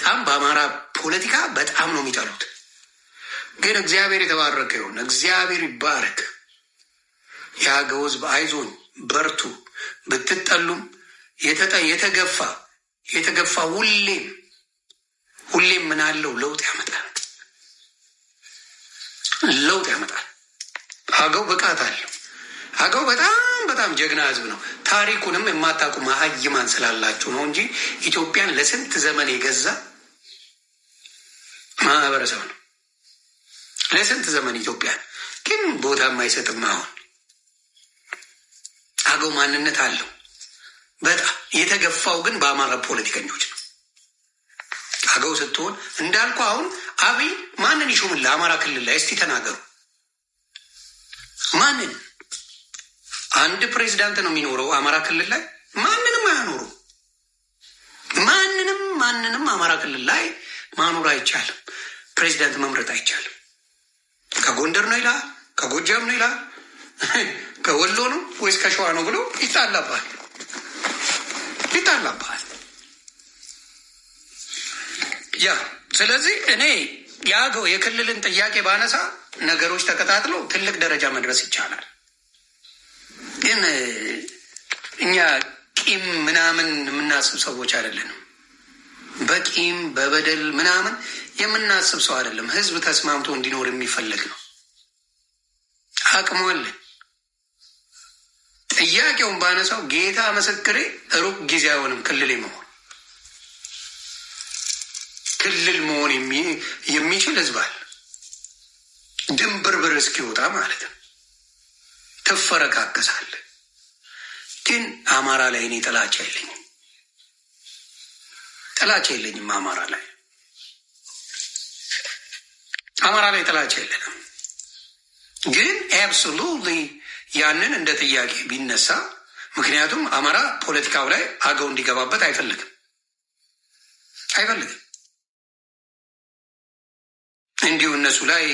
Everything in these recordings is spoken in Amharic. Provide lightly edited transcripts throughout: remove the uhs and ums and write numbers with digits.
በጣም በአማራ ፖለቲካ በጣም ነው የሚጠሉት። ግን እግዚአብሔር የተባረከ ይሁን፣ እግዚአብሔር ይባረክ። የአገው ሕዝብ አይዞን፣ በርቱ። ብትጠሉም የተገፋ ሁሌም ምን አለው ለውጥ ያመጣል። አገው ብቃት አለው። አገው በጣም ጀግና ሕዝብ ነው። ታሪኩንም የማታውቁ መሀይማን ስላላችሁ ነው እንጂ ኢትዮጵያን ለስንት ዘመን የገዛ ማህበረሰብ ነው። ለስንት ዘመን ኢትዮጵያን ግን ቦታ የማይሰጥም። አሁን አገው ማንነት አለው በጣም የተገፋው ግን በአማራ ፖለቲከኞች ነው። አገው ስትሆን እንዳልኩ አሁን አብይ ማንን ይሹምልህ? አማራ ክልል ላይ እስቲ ተናገሩ። ማንን? አንድ ፕሬዚዳንት ነው የሚኖረው አማራ ክልል ላይ። ማንንም አያኖሩ። ማንንም አማራ ክልል ላይ ማኖር አይቻልም። ፕሬዚዳንት መምረጥ አይቻልም። ከጎንደር ነው ይላል፣ ከጎጃም ነው ይላል፣ ከወሎ ነው ወይስ ከሸዋ ነው ብሎ ይጣላባል። ያ ስለዚህ እኔ የአገው የክልልን ጥያቄ ባነሳ ነገሮች ተከታትለው ትልቅ ደረጃ መድረስ ይቻላል። ግን እኛ ቂም ምናምን የምናስብ ሰዎች አይደለንም። በቂም በበደል ምናምን የምናስብ ሰው አይደለም። ህዝብ ተስማምቶ እንዲኖር የሚፈልግ ነው። አቅሟለን። ጥያቄውን ባነሳው ጌታ ምስክሬ ሩቅ ጊዜ አይሆንም ክልል መሆን የሚችል ህዝብ አለ። ድንብርብር እስኪወጣ ማለት ነው። ትፈረካከሳለህ። ግን አማራ ላይ እኔ ጥላቻ የለኝም። አማራ ላይ ጥላቻ የለንም። ግን አብሶሉትሊ ያንን እንደ ጥያቄ ቢነሳ፣ ምክንያቱም አማራ ፖለቲካው ላይ አገው እንዲገባበት አይፈልግም። እንዲሁ እነሱ ላይ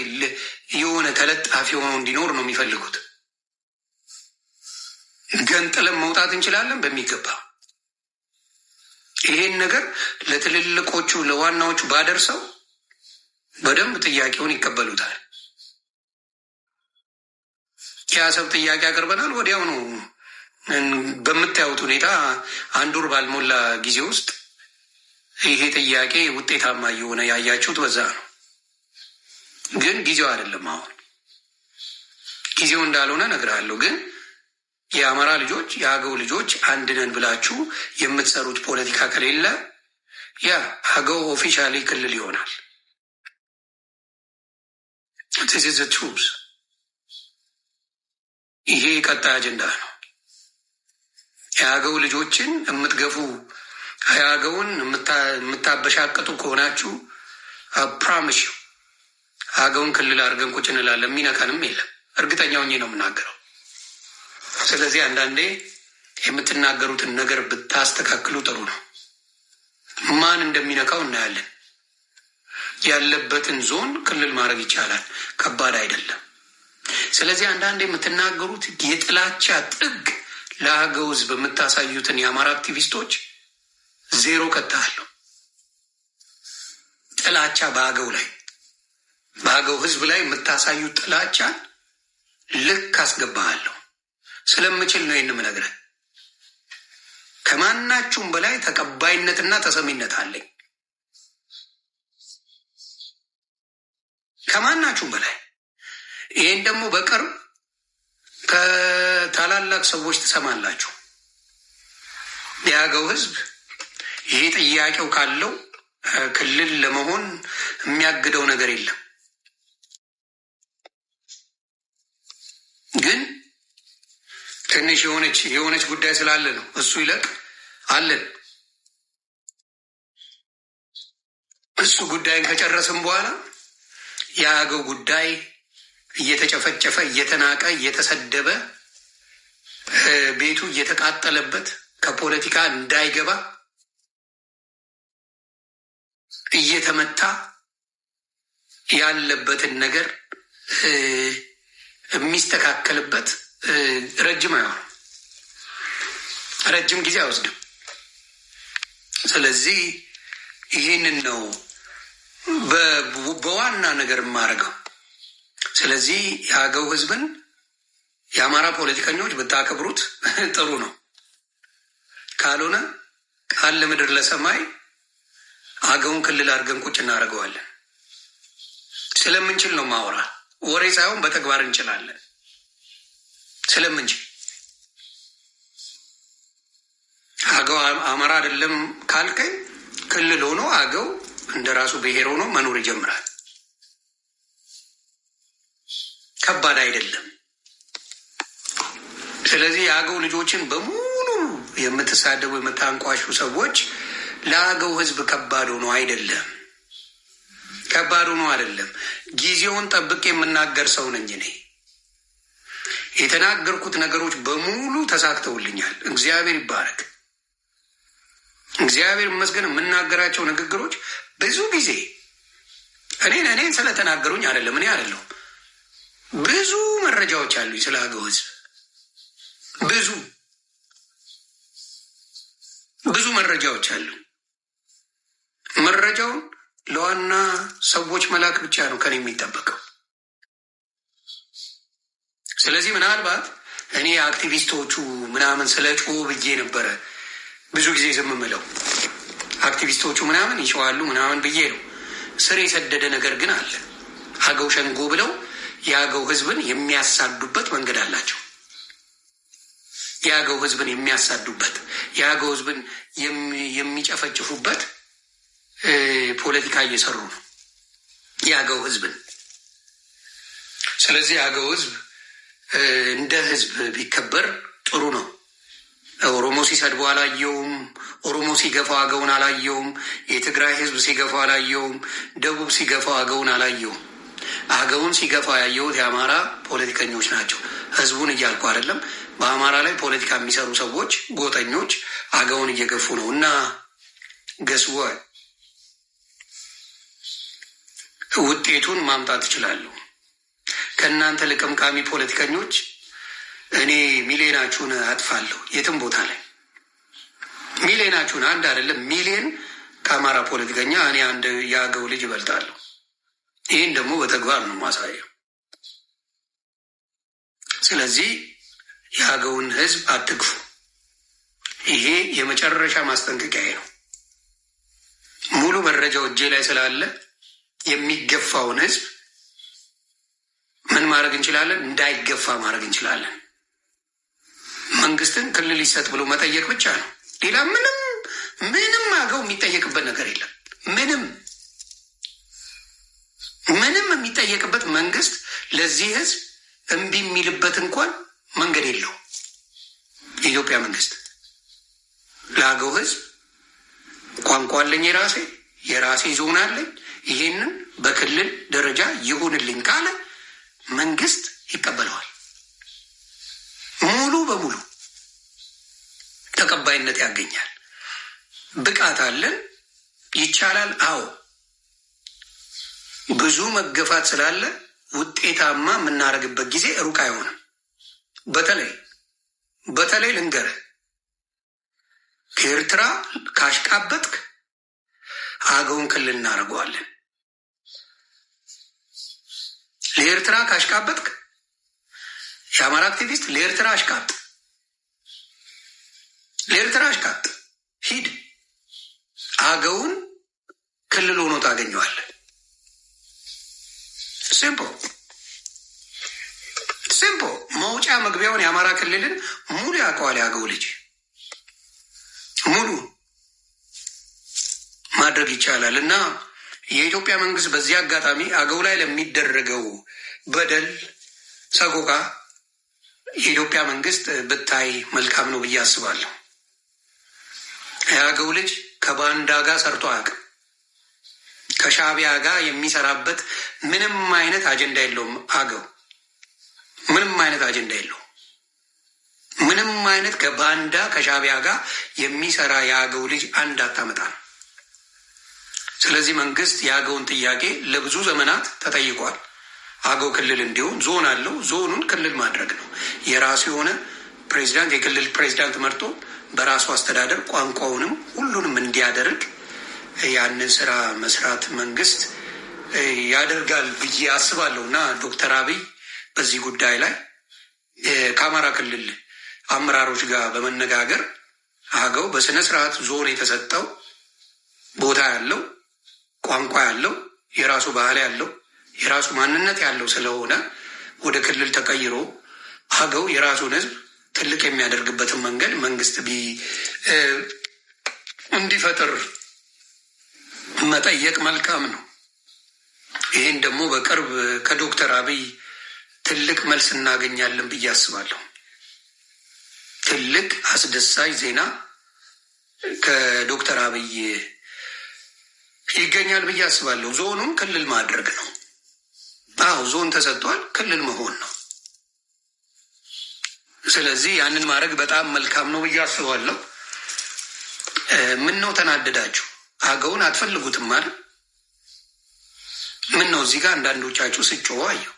የሆነ ተለጣፊ ሆኖ እንዲኖር ነው የሚፈልጉት። ገንጥለን መውጣት እንችላለን በሚገባ። ይሄን ነገር ለትልልቆቹ ለዋናዎቹ ባደርሰው በደንብ ጥያቄውን ይቀበሉታል። የአሰብ ጥያቄ አቅርበናል። ወዲያው ነው በምታዩት ሁኔታ አንድ ወር ባልሞላ ጊዜ ውስጥ ይሄ ጥያቄ ውጤታማ እየሆነ ያያችሁት በዛ ነው። ግን ጊዜው አይደለም። አሁን ጊዜው እንዳልሆነ እነግርሃለሁ። ግን የአማራ ልጆች የአገው ልጆች አንድ ነን ብላችሁ የምትሰሩት ፖለቲካ ከሌለ ያ አገው ኦፊሻሊ ክልል ይሆናል። ትሩዝ ይሄ ቀጣይ አጀንዳ ነው። የአገው ልጆችን የምትገፉ የአገውን የምታበሻቅጡ ከሆናችሁ ፕራሚስ አገውን ክልል አድርገን ቁጭ እንላለን። የሚነካንም የለም። እርግጠኛ ሆኜ ነው የምናገረው። ስለዚህ አንዳንዴ የምትናገሩትን ነገር ብታስተካክሉ ጥሩ ነው። ማን እንደሚነካው እናያለን። ያለበትን ዞን ክልል ማድረግ ይቻላል። ከባድ አይደለም። ስለዚህ አንዳንዴ የምትናገሩት የጥላቻ ጥግ ለአገው ሕዝብ የምታሳዩትን የአማራ አክቲቪስቶች ዜሮ ከታለሁ። ጥላቻ በአገው ሕዝብ ላይ የምታሳዩት ጥላቻ ልክ አስገባሃለሁ። ስለምችል ነው ይህን የምነግርህ። ከማናችሁም በላይ ተቀባይነትና ተሰሚነት አለኝ። ከማናችሁም በላይ። ይህን ደግሞ በቅርብ ከታላላቅ ሰዎች ትሰማላችሁ። የአገው ሕዝብ ይሄ ጥያቄው ካለው ክልል ለመሆን የሚያግደው ነገር የለም። ግን ትንሽ የሆነች ጉዳይ ስላለ ነው። እሱ ይለቅ አለን። እሱ ጉዳይን ከጨረስም በኋላ የአገው ጉዳይ እየተጨፈጨፈ እየተናቀ እየተሰደበ ቤቱ እየተቃጠለበት ከፖለቲካ እንዳይገባ እየተመታ ያለበትን ነገር የሚስተካከልበት ረጅም ጊዜ አይወስድም። ስለዚህ ይህንን ነው በዋና ነገር የማደርገው። ስለዚህ የአገው ህዝብን የአማራ ፖለቲከኞች ብታከብሩት ጥሩ ነው። ካልሆነ ቃል ለምድር ለሰማይ አገውን ክልል አድርገን ቁጭ እናደርገዋለን። ስለምንችል ነው ማውራ፣ ወሬ ሳይሆን በተግባር እንችላለን። ስለምንችል አገው አማራ አይደለም ካልከኝ ክልል ሆኖ አገው እንደ ራሱ ብሔር ሆኖ መኖር ይጀምራል። ከባድ አይደለም። ስለዚህ የአገው ልጆችን በሙሉ የምትሳደቡ የምታንቋሹ ሰዎች ለአገው ህዝብ ከባድ ሆኖ አይደለም፣ ከባድ ሆኖ አይደለም። ጊዜውን ጠብቄ የምናገር ሰው ነኝ እኔ። የተናገርኩት ነገሮች በሙሉ ተሳክተውልኛል። እግዚአብሔር ይባረክ፣ እግዚአብሔር ይመስገን። የምናገራቸው ንግግሮች ብዙ ጊዜ እኔን ስለተናገሩኝ አይደለም፣ እኔ አይደለሁም። ብዙ መረጃዎች አሉኝ ስለ አገው ህዝብ፣ ብዙ መረጃዎች አሉ። መረጃውን ለዋና ሰዎች መላክ ብቻ ነው ከኔ የሚጠበቀው። ስለዚህ ምናልባት እኔ አክቲቪስቶቹ ምናምን ስለ ጮሁ ብዬ ነበረ ብዙ ጊዜ ዝም ምለው። አክቲቪስቶቹ ምናምን ይጮዋሉ ምናምን ብዬ ነው። ስር የሰደደ ነገር ግን አለ። አገው ሸንጎ ብለው የአገው ህዝብን የሚያሳዱበት መንገድ አላቸው። የአገው ህዝብን የሚያሳዱበት፣ የአገው ህዝብን የሚጨፈጭፉበት ፖለቲካ እየሰሩ ነው የአገው ህዝብን። ስለዚህ የአገው ህዝብ እንደ ህዝብ ቢከበር ጥሩ ነው። ኦሮሞ ሲሰድቡ አላየውም። ኦሮሞ ሲገፋው አገውን አላየውም። የትግራይ ህዝብ ሲገፋው አላየውም። ደቡብ ሲገፋው አገውን አላየውም። አገውን ሲገፋው ያየሁት የአማራ ፖለቲከኞች ናቸው። ህዝቡን እያልኩ አይደለም። በአማራ ላይ ፖለቲካ የሚሰሩ ሰዎች፣ ጎጠኞች አገውን እየገፉ ነው እና ገስወ ውጤቱን ማምጣት እችላለሁ። ከእናንተ ልቅምቃሚ ፖለቲከኞች እኔ ሚሊዮናችሁን አጥፋለሁ። የትም ቦታ ላይ ሚሊዮናችሁን፣ አንድ አይደለም ሚሊዮን ከአማራ ፖለቲከኛ እኔ አንድ የአገው ልጅ ይበልጣለሁ። ይህን ደግሞ በተግባር ነው ማሳየው። ስለዚህ የአገውን ህዝብ አትግፉ። ይሄ የመጨረሻ ማስጠንቀቂያ ነው። ሙሉ መረጃው እጄ ላይ ስላለ የሚገፋውን ህዝብ ምን ማድረግ እንችላለን? እንዳይገፋ ማድረግ እንችላለን። መንግስትን ክልል ይሰጥ ብሎ መጠየቅ ብቻ ነው። ሌላ ምንም አገው የሚጠየቅበት ነገር የለም። ምንም የሚጠየቅበት መንግስት ለዚህ ህዝብ እምቢ የሚልበት እንኳን መንገድ የለው። የኢትዮጵያ መንግስት ለአገው ህዝብ ቋንቋ አለኝ፣ የራሴ ዞን አለኝ፣ ይሄንን በክልል ደረጃ ይሁንልኝ ካለ መንግስት ይቀበለዋል። ሙሉ በሙሉ ተቀባይነት ያገኛል። ብቃት አለን፣ ይቻላል። አዎ ብዙ መገፋት ስላለ ውጤታማ የምናደርግበት ጊዜ ሩቅ አይሆንም። በተለይ ልንገርህ፣ ከኤርትራ ካሽቃበጥክ አገውን ክልል እናደርገዋለን። ለኤርትራ ካሽቃበጥክ የአማራ አክቲቪስት ለኤርትራ አሽቃጥ ሂድ፣ አገውን ክልል ሆኖ ታገኘዋለን። ሲምፖ መውጫ መግቢያውን የአማራ ክልልን ሙሉ ያውቀዋል። የአገው ልጅ ሙሉ ማድረግ ይቻላል እና የኢትዮጵያ መንግስት በዚህ አጋጣሚ አገው ላይ ለሚደረገው በደል፣ ሰቆቃ የኢትዮጵያ መንግስት ብታይ መልካም ነው ብዬ አስባለሁ። የአገው ልጅ ከባንዳ ጋር ሰርቶ አያውቅም። ከሻዕቢያ ጋር የሚሰራበት ምንም አይነት አጀንዳ የለውም። አገው ምንም አይነት አጀንዳ የለውም። ምንም አይነት ከባንዳ ከሻዕቢያ ጋር የሚሰራ የአገው ልጅ አንድ አታመጣ ነው። ስለዚህ መንግስት የአገውን ጥያቄ ለብዙ ዘመናት ተጠይቋል። አገው ክልል እንዲሆን ዞን አለው። ዞኑን ክልል ማድረግ ነው። የራሱ የሆነ ፕሬዚዳንት፣ የክልል ፕሬዚዳንት መርጦ በራሱ አስተዳደር ቋንቋውንም ሁሉንም እንዲያደርግ ያንን ስራ መስራት መንግስት ያደርጋል ብዬ አስባለሁ እና ዶክተር አብይ በዚህ ጉዳይ ላይ ከአማራ ክልል አመራሮች ጋር በመነጋገር አገው በስነ ስርዓት ዞን የተሰጠው ቦታ ያለው ቋንቋ ያለው የራሱ ባህል ያለው የራሱ ማንነት ያለው ስለሆነ ወደ ክልል ተቀይሮ አገው የራሱን ህዝብ ትልቅ የሚያደርግበትን መንገድ መንግስት እንዲፈጥር መጠየቅ መልካም ነው። ይህን ደግሞ በቅርብ ከዶክተር አብይ ትልቅ መልስ እናገኛለን ብዬ አስባለሁ። ትልቅ አስደሳች ዜና ከዶክተር አብይ ይገኛል ብዬ አስባለሁ። ዞኑን ክልል ማድረግ ነው። አዎ ዞን ተሰጥቷል፣ ክልል መሆን ነው። ስለዚህ ያንን ማድረግ በጣም መልካም ነው ብዬ አስባለሁ። ምን ነው ተናደዳችሁ? አገውን አትፈልጉትም ማለት ምን ነው? እዚህ ጋር አንዳንዶቻችሁ ስጮህ አየሁ።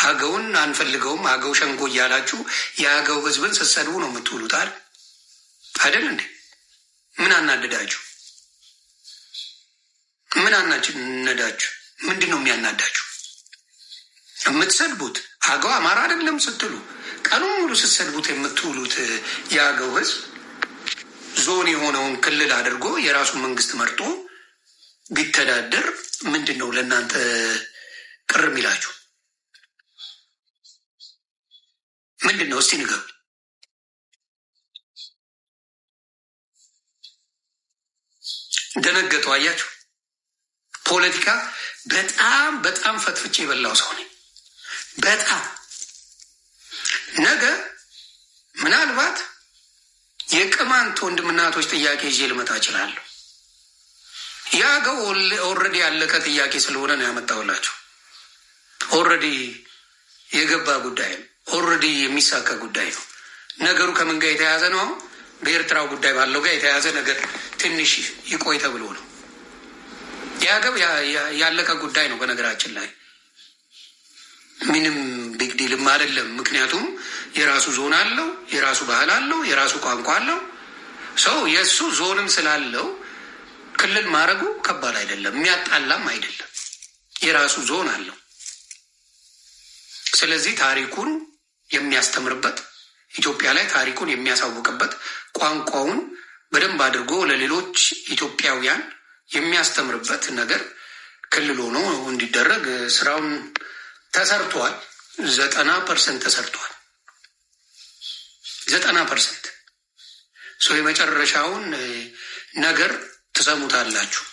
አገውን አንፈልገውም፣ አገው ሸንጎ እያላችሁ የአገው ህዝብን ስትሰድቡ ነው የምትውሉት አይደል እንዴ? ምን አናደዳችሁ? ምን አናደዳችሁ? ምንድን ነው የሚያናዳችሁ? የምትሰድቡት አገው አማራ አይደለም ስትሉ ቀኑን ሙሉ ስትሰድቡት የምትውሉት የአገው ህዝብ ዞን የሆነውን ክልል አድርጎ የራሱን መንግስት መርጦ ቢተዳደር ምንድን ነው ለእናንተ ቅር የሚላችሁ? ምንድን ነው? እስቲ ንገሩ። ደነገጡ። አያችሁ፣ ፖለቲካ በጣም በጣም ፈትፍቼ የበላው ሰው ነኝ። በጣም ነገ ምናልባት የቅማንት ወንድምናቶች ጥያቄ ይዤ ልመጣ እችላለሁ። የአገው ኦልሬዲ ያለቀ ጥያቄ ስለሆነ ነው ያመጣሁላችሁ። ኦልሬዲ የገባ ጉዳይ ነው። ኦልሬዲ የሚሳካ ጉዳይ ነው። ነገሩ ከምን ጋር የተያዘ ነው? አሁን በኤርትራው ጉዳይ ባለው ጋር የተያዘ ነገር ትንሽ ይቆይ ተብሎ ነው። የአገው ያለቀ ጉዳይ ነው። በነገራችን ላይ ምንም ቢግዲልም አይደለም። ምክንያቱም የራሱ ዞን አለው፣ የራሱ ባህል አለው፣ የራሱ ቋንቋ አለው። ሰው የእሱ ዞንም ስላለው ክልል ማድረጉ ከባድ አይደለም፣ የሚያጣላም አይደለም። የራሱ ዞን አለው። ስለዚህ ታሪኩን የሚያስተምርበት ኢትዮጵያ ላይ ታሪኩን የሚያሳውቅበት ቋንቋውን በደንብ አድርጎ ለሌሎች ኢትዮጵያውያን የሚያስተምርበት ነገር ክልል ሆኖ እንዲደረግ ስራውን ተሰርቷል። 90% ተሰርቷል። 90% ሰው የመጨረሻውን ነገር ትሰሙታላችሁ።